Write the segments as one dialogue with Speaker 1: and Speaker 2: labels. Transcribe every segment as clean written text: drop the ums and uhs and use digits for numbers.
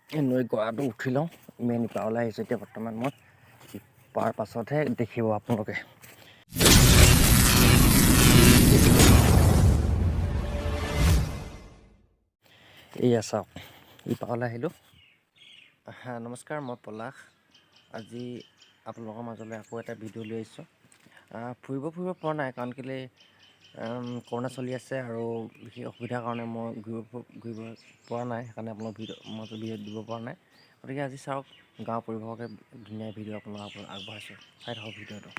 Speaker 1: নৈ গৰাটো উঠি লওঁ মেইন পাৰলৈ আহিছোঁ এতিয়া বৰ্তমান মই পাৰ পাছতহে দেখিব আপোনালোকে এয়া চাওক পাৰলৈ আহিলোঁ নমস্কাৰ মই পলাশ আজি আপোনালোকৰ মাজলৈ আকৌ এটা ভিডিঅ' লৈ আহিছোঁ ফুৰিব পৰা নাই কাৰণ কেলৈ কৰোণা চলি আছে আৰু বিশেষ অসুবিধাৰ কাৰণে মই ঘূৰিব পৰা নাই সেইকাৰণে আপোনাক ভিডিঅ' দিব পৰা নাই গতিকে আজি চাওক গাঁৱৰ পৰিৱেশকে ধুনীয়া ভিডিঅ' আপোনালোকক আগবঢ়াইছোঁ চাই থাকক ভিডিঅ'টো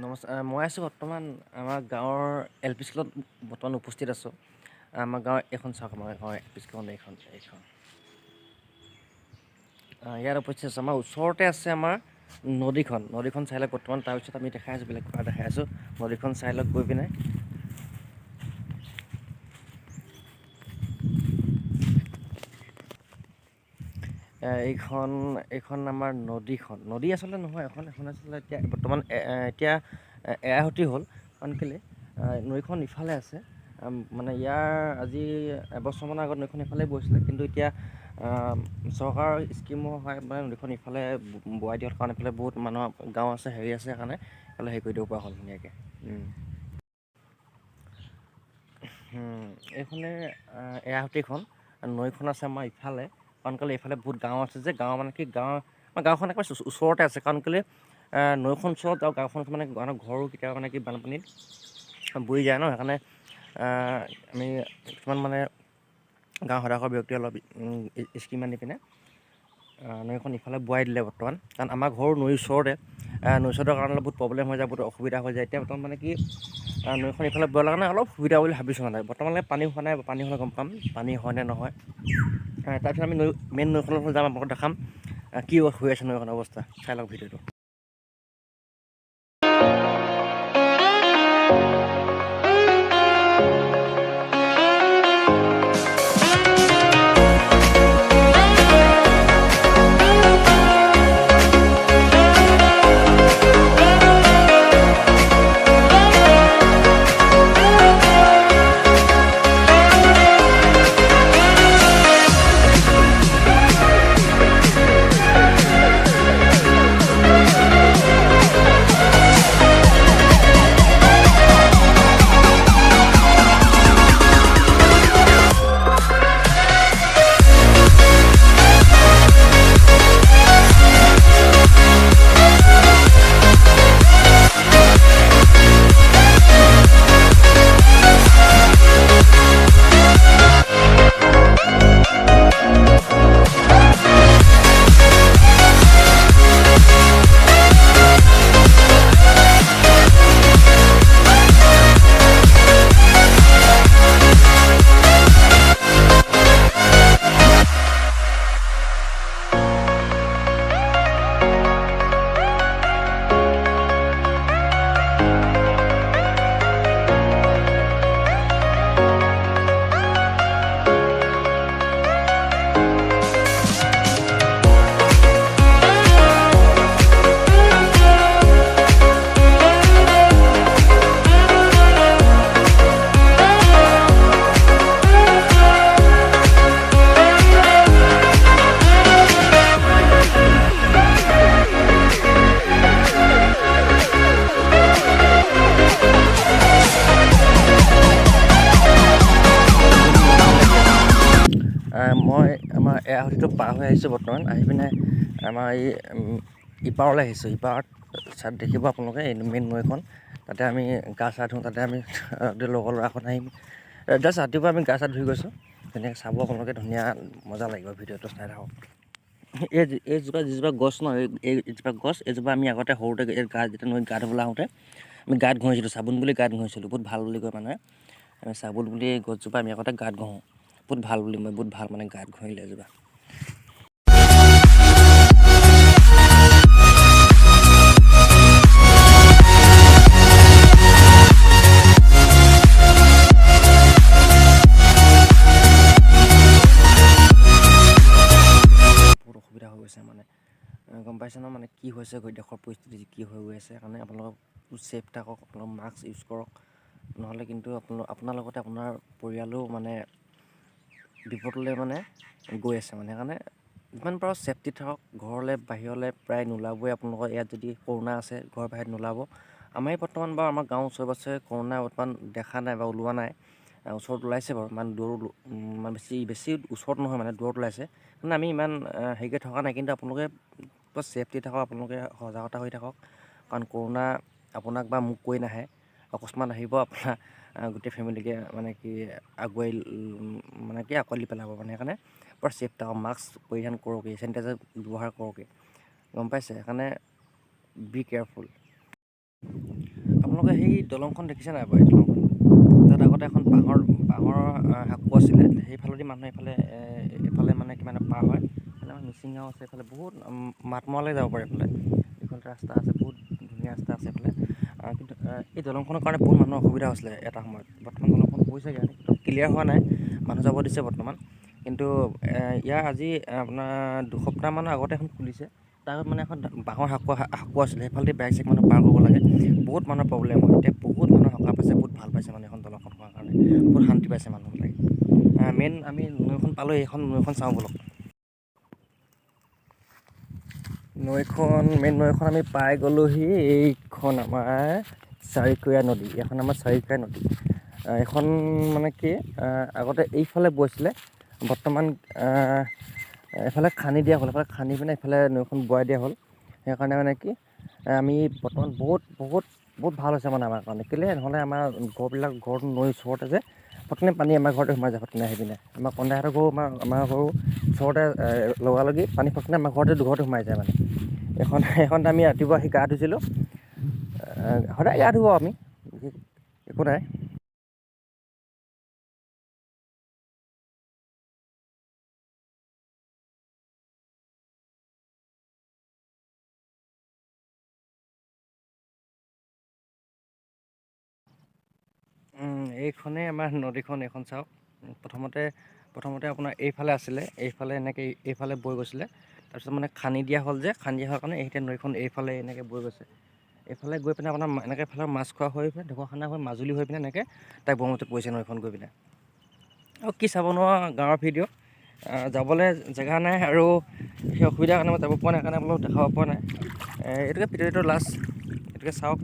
Speaker 1: নমস্কাৰ মই আছোঁ বৰ্তমান আমাৰ গাঁৱৰ LP স্কুলত বৰ্তমান উপস্থিত আছোঁ আমাৰ গাঁৱৰ এইখন চাওক আমাৰ গাঁৱৰ LP স্কুলখন এইখন ইয়াত উপস্থিত আছে আমাৰ ওচৰতে আছে আমাৰ নদীখন চাই লওক বৰ্তমান তাৰপিছত আমি দেখাই আছোঁ বেলেগ পাৰ দেখাই আছোঁ নদীখন চাই লওক গৈ পিনে এইখন আমাৰ নদী আচলতে নহয় এখন আচলতে এতিয়া বৰ্তমান এতিয়া এৰাহতি হ'ল কাৰণ কেলৈ নৈখন ইফালে আছে মানে ইয়াৰ আজি এবছৰমানৰ আগত নৈখন ইফালে বৈছিলে কিন্তু এতিয়া চৰকাৰৰ স্কিমৰ হয় মানে নদীখন ইফালে বোৱাই দিয়াৰ কাৰণে ইফালে বহুত মানুহৰ গাঁও আছে হেৰি আছে সেইকাৰণে ইফালে হেৰি কৰি দিব পৰা হ'ল ধুনীয়াকৈ এইখনে এৰাহতীখন নৈখন আছে আমাৰ ইফালে কাৰণ কেলৈ এইফালে বহুত গাঁও আছে যে গাঁও মানে কি আমাৰ গাঁওখন একেবাৰে ওচৰতে আছে কাৰণ কেলৈ নৈখন ওচৰত আৰু গাঁওখন মানে ঘৰো কেতিয়াবা মানে কি বানপানীত বুৰি যায় ন সেইকাৰণে আমি কিছুমান মানে গাঁও সদাশৰ ব্যক্তিয়ে অলপ স্কিম আনি পিনে নৈখন ইফালে বোৱাই দিলে বৰ্তমান কাৰণ আমাৰ ঘৰ নৈৰ ওচৰতে কাৰণে বহুত প্ৰব্লেম হৈ যায় বহুত অসুবিধা হৈ যায় এতিয়া বৰ্তমান মানে কি নৈখন ইফালে বোৱাৰ কাৰণে অলপ সুবিধা বুলি ভাবিছোঁ মানে বৰ্তমানলৈ পানী হোৱা নাই পানী হ'লে গম পাম পানী হয় নে নহয় তাৰপিছত আমি মেইন নৈখনৰ যাম আপোনালোকক দেখাম কি হৈ আছে নৈখন অৱস্থা চাই লওক ভিডিঅ'টো মই আমাৰ এৰাহতীটো পাৰ হৈ আহিছোঁ বৰ্তমান আহি পিনে আমাৰ এই ইপাৰলৈ আহিছোঁ ইপাৰত চাত দেখিব আপোনালোকে এই মেইন নৈখন তাতে আমি গা চা ধুওঁ তাতে আমি লগৰ ল'ৰাখন আহিম জাষ্ট ৰাতিপুৱা আমি গা চা ধুই গৈছোঁ ধুনীয়াকৈ চাব আপোনালোকে ধুনীয়া মজা লাগিব ভিডিঅ'টো চাই থাকক যিজোপা গছ ন এইজোপা গছ এইজোপা আমি আগতে সৰুতে যেতিয়া নৈত গা ধুবলৈ আহোঁতে আমি গাত ঘঁহিছিলোঁ চাবোন বুলি গাত ঘঁহিছিলোঁ বহুত ভাল বুলি কয় মানুহে আমি চাবোন বুলি গছজোপা আমি আগতে গাত ঘঁহোঁ বহুত ভাল বুলি মই বহুত ভাল মানে গাত ঘঁহিলে এজোপা বহুত অসুবিধা হৈ গৈছে মানে গম পাইছে ন মানে কি হৈছে দেশৰ পৰিস্থিতি কি হৈ গৈ আছে সেইকাৰণে আপোনালোকক ছেফ থাকক আপোনালোক মাস্ক ইউজ কৰক নহ'লে কিন্তু আপোনাৰ লগতে আপোনাৰ পৰিয়ালো মানে বিপদলৈ মানে গৈ আছে মানে। সেইকাৰণে যিমান পাৰোঁ ছেফটি থাকক, ঘৰলৈ বাহিৰলৈ প্ৰায় নোলাবই। আপোনালোকৰ ইয়াত যদি কৰোণা আছে ঘৰৰ বাহিৰত নোলাব। আমাৰ বৰ্তমান বাৰু আমাৰ গাঁৱৰ ওচৰে পাঁজৰে কৰোণা বৰ্তমান দেখা নাই বা ওলোৱা নাই। ওচৰত ওলাইছে বাৰু, ইমান দূৰ মানে বেছি ওচৰত নহয় মানে, দূৰত ওলাইছে। মানে আমি ইমান হেৰিকৈ থকা নাই, কিন্তু আপোনালোকে ছেফটি থাকক, আপোনালোকে সজাগতা হৈ থাকক। কাৰণ কৰোণা আপোনাক বা মোক কৈ নাহে, অকস্মাত আহিব আপোনাৰ গোটেই ফেমিলিকে মানে কি আগুৱাই মানে কি আঁকোৱালি পেলাব মানে। সেইকাৰণে পূৰা ছেফ থাকক, মাস্ক পৰিধান কৰক, চেনিটাইজাৰ ব্যৱহাৰ কৰক, গম পাইছে। সেইকাৰণে বি কেয়াৰফুল। আপোনালোকে সেই দলংখন দেখিছে নাই বাৰু? এই দলংখন তাত আগতে এখন বাঁহৰ সাঁকো আছিলে। সেইফালেদি মানুহে এইফালে মানে কিমান পাৰ হয়। এইফালে আমাৰ মিচিং গাঁও আছে, এইফালে বহুত মাতমৱালৈ যাব পাৰে। এইফালে এইখন ৰাস্তা আছে, বহুত ধুনীয়া ৰাস্তা আছে এইফালে। কিন্তু এই দলংখনৰ কাৰণে বহুত মানুহৰ অসুবিধা হৈছিলে এটা সময়ত। বৰ্তমান দলংখন হৈছেগৈ, কিন্তু ক্লিয়াৰ হোৱা নাই। মানুহ যাব দিছে বৰ্তমান। কিন্তু ইয়াৰ আজি আপোনাৰ দুসপ্তাহমানৰ আগতে এখন খুলিছে। তাৰ আগত মানে এখন বাঁহৰ সাঁকো আছিলে, সেইফালেদি বাইক চাইক মানুহ পাৰ কৰিব লাগে। বহুত মানুহৰ প্ৰব্লেম হয়। এতিয়া বহুত মানুহ সকাহ পাইছে, বহুত ভাল পাইছে মানে এখন দলংখন হোৱাৰ কাৰণে। বহুত শান্তি পাইছে মানুহবিলাকে। আমি নৈখন পালোঁ, এইখন নৈখন চাওঁ ব'লক। মেইন নৈখন আমি পাই গ'লোহি। এইখন আমাৰ চাৰিকুৰীয়া নদী। এইখন আমাৰ চাৰিকুৰীয়া নদী। এইখন মানে কি আগতে এইফালে বৈছিলে, বৰ্তমান এইফালে খান্দি দিয়া হ'ল। এইফালে খান্দি পিনে এইফালে নৈখন বোৱাই দিয়া হ'ল। সেইকাৰণে মানে কি আমি বৰ্তমান বহুত ভাল হৈছে মানে আমাৰ কাৰণে। কেলৈ নহ'লে আমাৰ ঘৰটো নৈৰ ওচৰতে যে, ফটকনে পানী আমাৰ ঘৰতে সোমাই যায়। ফটকনে আহি পিনে আমাৰ কন্দাহঁতৰ ঘৰো আমাৰ ঘৰো ওচৰতে লগালগি পানী ফটকনে আমাৰ ঘৰতে সোমাই যায় মানে। এইখনতে আমি ৰাতিপুৱা আহি গা ধুইছিলোঁ। সদায় গা ধুওঁ আমি, একো নাই। এইখনেই আমাৰ নদীখন। এইখন চাওক, প্ৰথমতে আপোনাৰ এইফালে আছিলে, এইফালে এনেকৈ এইফালে বৈ গৈছিলে। তাৰপিছত মানে খান্দি দিয়া হ'ল যে, খান্দি দিয়া হোৱাৰ কাৰণে এতিয়া নৈখন এইফালে এনেকৈ বৈ গৈছে। এইফালে গৈ পিনে আপোনাৰ এনেকৈ এইফালে মাছখোৱা হৈ পিনে, ঢকুৱাখানা হৈ, মাজুলী হৈ পিনে এনেকৈ তাই ব্ৰহ্মপুত্ৰত পৰিছে নৈখন গৈ পিনে। আৰু কি চাব নোৱাৰোঁ গাঁৱৰ ভিডিঅ', যাবলৈ জেগা নাই আৰু সেই অসুবিধাৰ কাৰণে মই যাব পৰা নাই। সেইকাৰণে আপোনালোকক দেখাব পৰা নাই। এইটোকে ভিডিঅ'টো লাষ্ট, এইটোকে চাওক,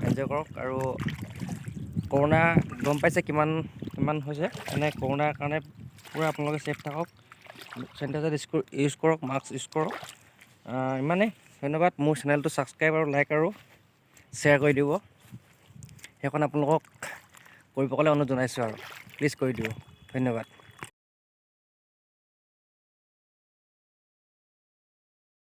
Speaker 1: এনজয় কৰক। আৰু কৰোণা গম পাইছে কিমান হৈছে। কৰোণাৰ কাৰণে পূৰা আপোনালোকে ছেফ থাকক, চেনিটাইজাৰ ইউজ কৰক, মাস্ক ইউজ কৰক। ইমানেই, ধন্যবাদ। মোৰ চেনেলটো ছাবস্ক্ৰাইব আৰু লাইক আৰু শ্বেয়াৰ কৰি দিব। সেইখন আপোনালোকক কৰিব ক'লে অনুৰোধ জনাইছোঁ আৰু প্লিজ কৰি দিব। ধন্যবাদ।